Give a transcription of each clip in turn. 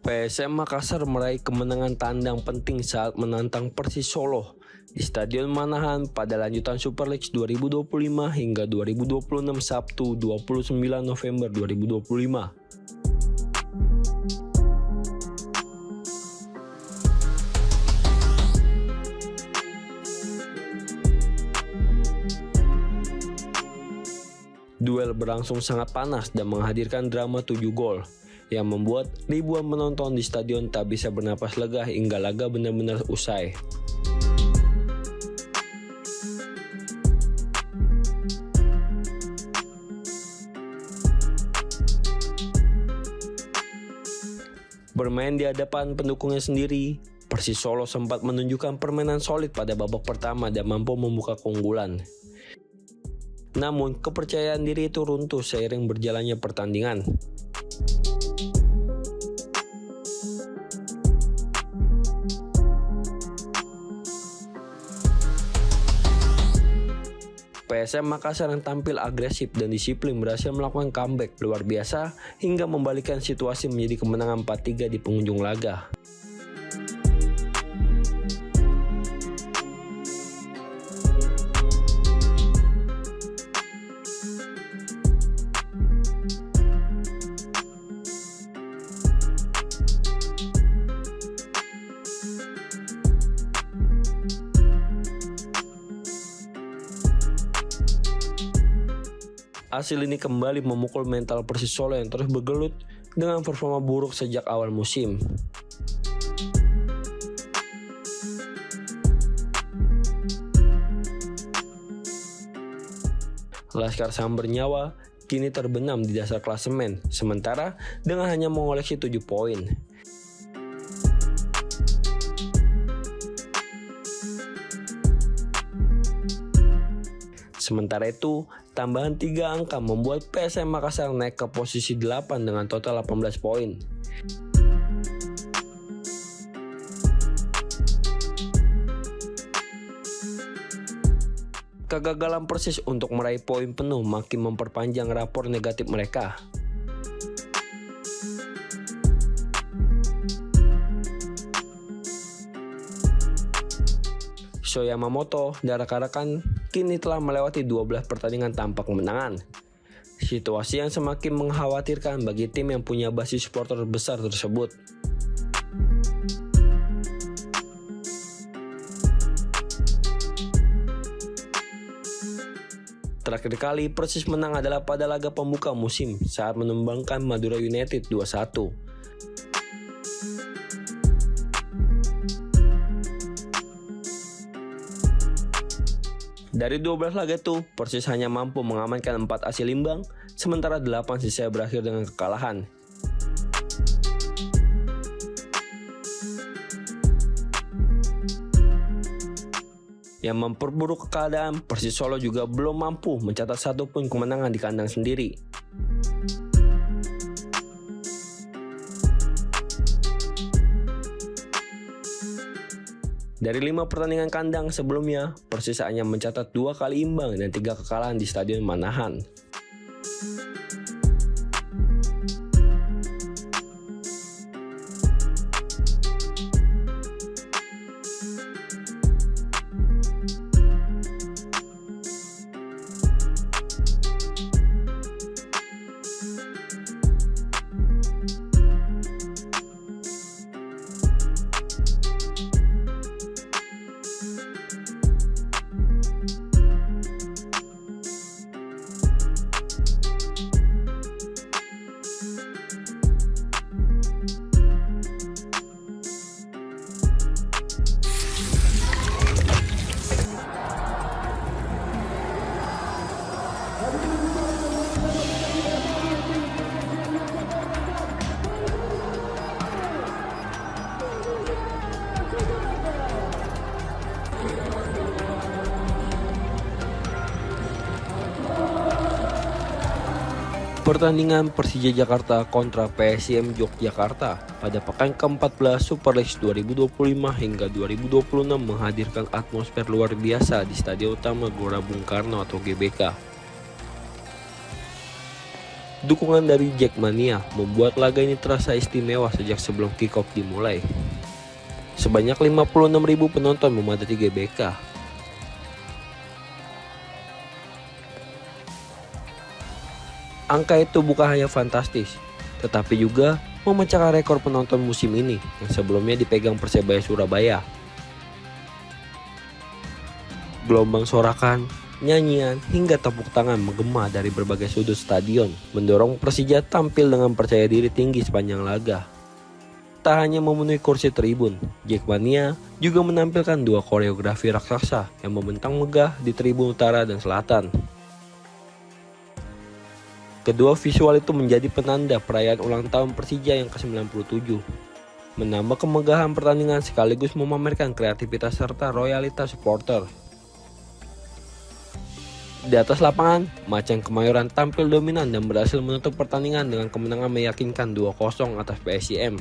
PSM Makassar meraih kemenangan tandang penting saat menantang Persis Solo di Stadion Manahan pada lanjutan Super League 2025 hingga 2026 Sabtu 29 November 2025. Duel berlangsung sangat panas dan menghadirkan drama 7 gol yang membuat ribuan penonton di stadion tak bisa bernapas lega hingga laga benar-benar usai. Bermain di hadapan pendukungnya sendiri, Persis Solo sempat menunjukkan permainan solid pada babak pertama dan mampu membuka keunggulan. Namun, kepercayaan diri itu runtuh seiring berjalannya pertandingan. PSM Makassar yang tampil agresif dan disiplin berhasil melakukan comeback luar biasa hingga membalikkan situasi menjadi kemenangan 4-3 di penghujung laga. Hasil ini kembali memukul mental Persis Solo yang terus bergelut dengan performa buruk sejak awal musim. Laskar Sang Bernyawa kini terbenam di dasar klasemen, sementara dengan hanya mengoleksi 7 poin. Sementara itu, tambahan 3 angka membuat PSM Makassar naik ke posisi 8 dengan total 18 poin. Kegagalan Persis untuk meraih poin penuh makin memperpanjang rapor negatif mereka. Sho Yamamoto dan rekan-rekan kini telah melewati 12 pertandingan tanpa kemenangan. Situasi yang semakin mengkhawatirkan bagi tim yang punya basis supporter besar tersebut. Terakhir kali Persis menang adalah pada laga pembuka musim saat menumbangkan Madura United 2-1. Dari 12 laga itu, Persis hanya mampu mengamankan 4 hasil imbang, sementara 8 sisa berakhir dengan kekalahan. Yang memperburuk keadaan, Persis Solo juga belum mampu mencatat satupun kemenangan di kandang sendiri. Dari 5 pertandingan kandang sebelumnya, Persis hanya mencatat 2 kali imbang dan 3 kekalahan di Stadion Manahan. Pertandingan Persija Jakarta kontra PSIM Yogyakarta pada pekan ke-14 Super League 2025 hingga 2026 menghadirkan atmosfer luar biasa di Stadion Utama Gelora Bung Karno atau GBK. Dukungan dari Jackmania membuat laga ini terasa istimewa sejak sebelum kick-off dimulai. Sebanyak 56.000 penonton memadati GBK. Angka itu bukan hanya fantastis, tetapi juga memecahkan rekor penonton musim ini yang sebelumnya dipegang Persebaya Surabaya. Gelombang sorakan, nyanyian, hingga tepuk tangan menggema dari berbagai sudut stadion, mendorong Persija tampil dengan percaya diri tinggi sepanjang laga. Tak hanya memenuhi kursi tribun, Jackmania juga menampilkan dua koreografi raksasa yang membentang megah di tribun utara dan selatan. Kedua visual itu menjadi penanda perayaan ulang tahun Persija yang ke-97, menambah kemegahan pertandingan sekaligus memamerkan kreativitas serta royalitas supporter. Di atas lapangan, Macan Kemayoran tampil dominan dan berhasil menutup pertandingan dengan kemenangan meyakinkan 2-0 atas PSIM.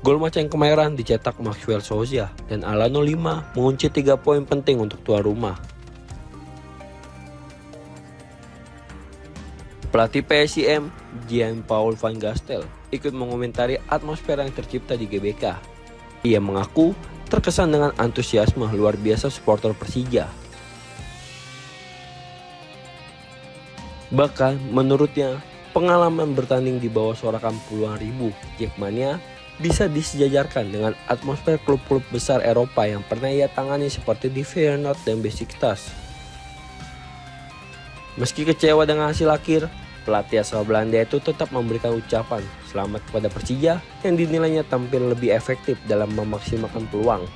Gol Macan Kemayoran dicetak Maxwell Souza dan Alano Lima mengunci 3 poin penting untuk tuan rumah. Pelatih PSIM, Jean-Paul van Gastel, ikut mengomentari atmosfer yang tercipta di GBK. Ia mengaku terkesan dengan antusiasme luar biasa supporter Persija. Bahkan menurutnya, pengalaman bertanding di bawah sorakan puluhan ribu Jackmania bisa disejajarkan dengan atmosfer klub-klub besar Eropa yang pernah ia tangani seperti di Feyenoord dan Besiktas. Meski kecewa dengan hasil akhir, pelatih asal Belanda itu tetap memberikan ucapan selamat kepada Persija yang dinilainya tampil lebih efektif dalam memaksimalkan peluang.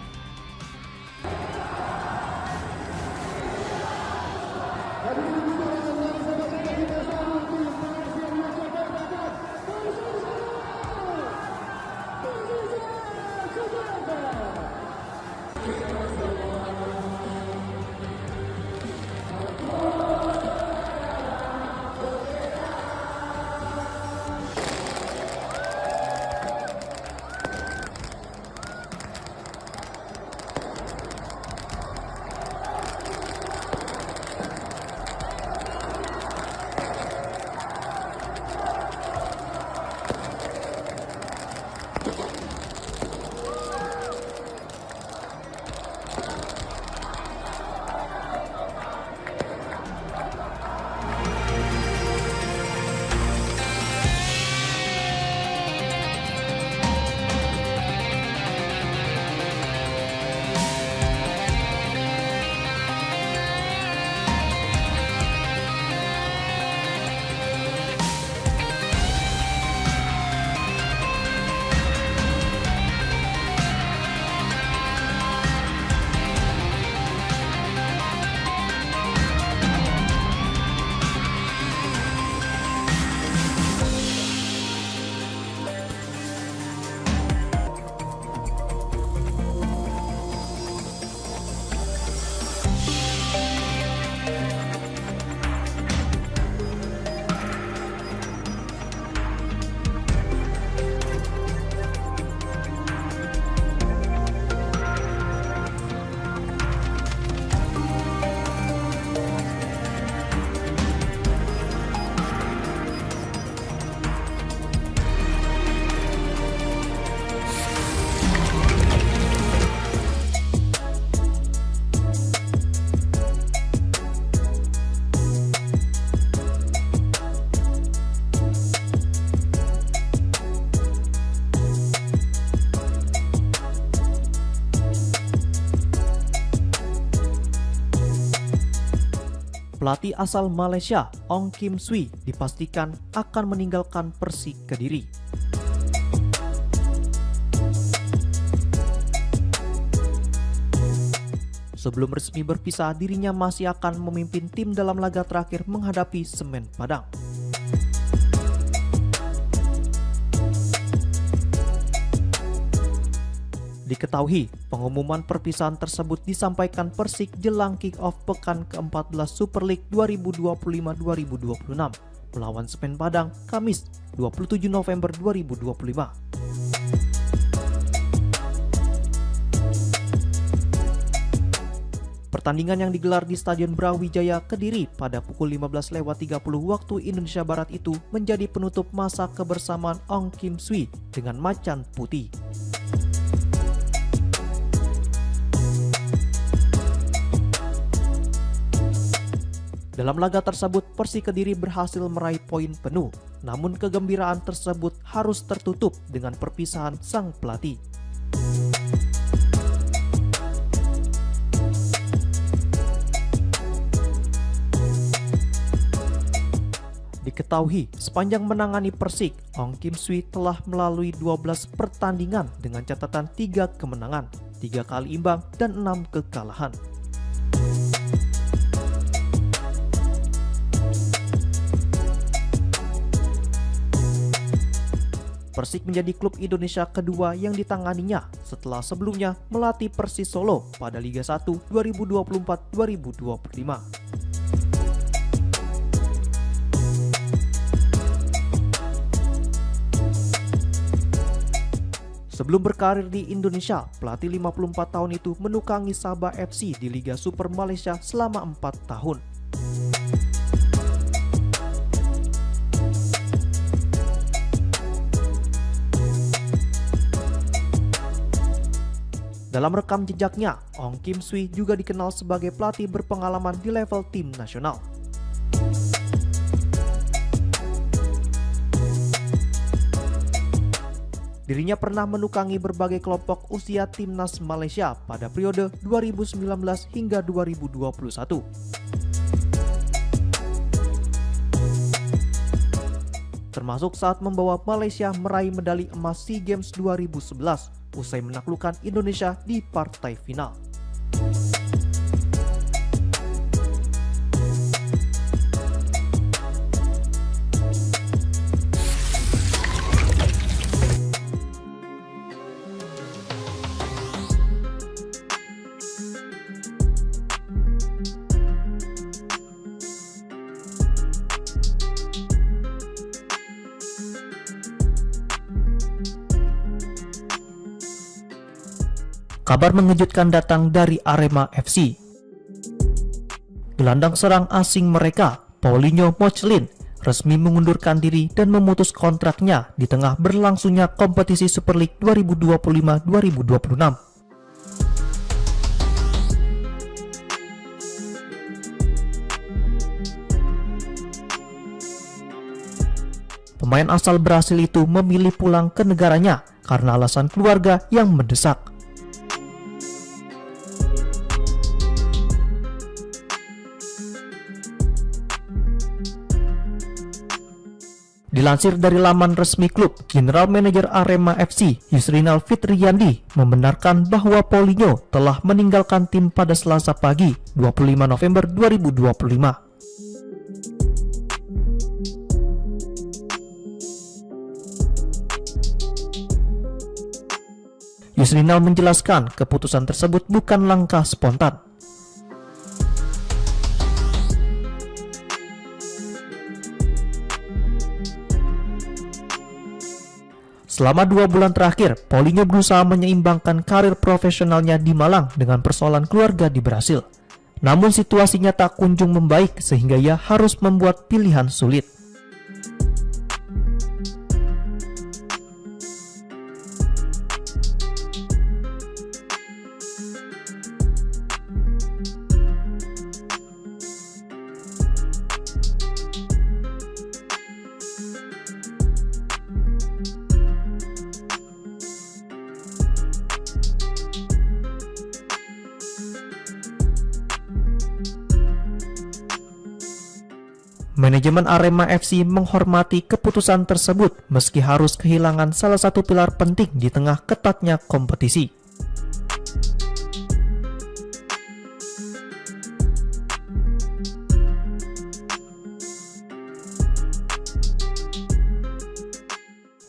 Pelatih asal Malaysia, Ong Kim Swee, dipastikan akan meninggalkan Persik Kediri. Sebelum resmi berpisah, dirinya masih akan memimpin tim dalam laga terakhir menghadapi Semen Padang. Diketahui, pengumuman perpisahan tersebut disampaikan Persik jelang kick-off pekan ke-14 Super League 2025-2026 melawan Semen Padang, Kamis 27 November 2025. Pertandingan yang digelar di Stadion Brawijaya Kediri pada pukul 15.30 waktu Indonesia Barat itu menjadi penutup masa kebersamaan Ong Kim Swi dengan Macan Putih. Dalam laga tersebut, Persik Kediri berhasil meraih poin penuh, namun kegembiraan tersebut harus tertutup dengan perpisahan sang pelatih. Diketahui, sepanjang menangani Persik, Ong Kim Swi telah melalui 12 pertandingan dengan catatan 3 kemenangan, 3 kali imbang, dan 6 kekalahan. Persik menjadi klub Indonesia kedua yang ditanganinya setelah sebelumnya melatih Persis Solo pada Liga 1 2024-2025. Sebelum berkarir di Indonesia, pelatih 54 tahun itu menukangi Sabah FC di Liga Super Malaysia selama 4 tahun. Dalam rekam jejaknya, Ong Kim Swi juga dikenal sebagai pelatih berpengalaman di level tim nasional. Dirinya pernah menukangi berbagai kelompok usia timnas Malaysia pada periode 2019 hingga 2021. Termasuk saat membawa Malaysia meraih medali emas SEA Games 2011 usai menaklukkan Indonesia di partai final. Kabar mengejutkan datang dari Arema FC. Gelandang serang asing mereka, Paulinho Mochlin, resmi mengundurkan diri dan memutus kontraknya di tengah berlangsungnya kompetisi Super League 2025-2026. Pemain asal Brasil itu memilih pulang ke negaranya karena alasan keluarga yang mendesak. Dilansir dari laman resmi klub, General Manager Arema FC, Yusrinal Fitriyandi, membenarkan bahwa Paulinho telah meninggalkan tim pada Selasa pagi, 25 November 2025. Yusrinal menjelaskan keputusan tersebut bukan langkah spontan. Selama 2 bulan terakhir, Paulinho berusaha menyeimbangkan karir profesionalnya di Malang dengan persoalan keluarga di Brasil. Namun situasinya tak kunjung membaik sehingga ia harus membuat pilihan sulit. Manajemen Arema FC menghormati keputusan tersebut meski harus kehilangan salah satu pilar penting di tengah ketatnya kompetisi.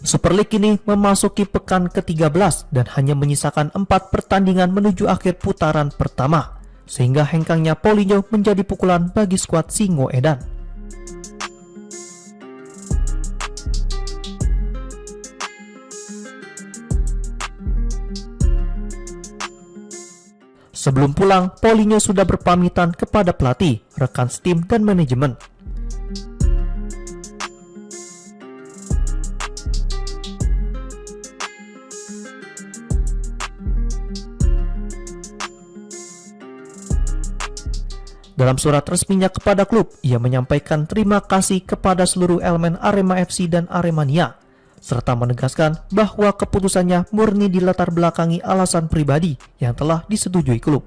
Super League ini memasuki pekan ke-13 dan hanya menyisakan 4 pertandingan menuju akhir putaran pertama, sehingga hengkangnya Paulinho menjadi pukulan bagi skuad Singoedan. Sebelum pulang, Paulinho sudah berpamitan kepada pelatih, rekan tim dan manajemen. Dalam surat resminya kepada klub, ia menyampaikan terima kasih kepada seluruh elemen Arema FC dan Aremania, serta menegaskan bahwa keputusannya murni dilatar belakangi alasan pribadi yang telah disetujui klub.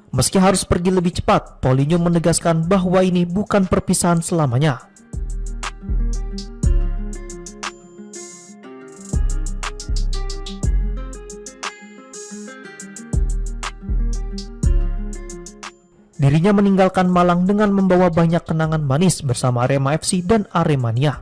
Meski harus pergi lebih cepat, Paulinho menegaskan bahwa ini bukan perpisahan selamanya. Dirinya meninggalkan Malang dengan membawa banyak kenangan manis bersama Arema FC dan Aremania.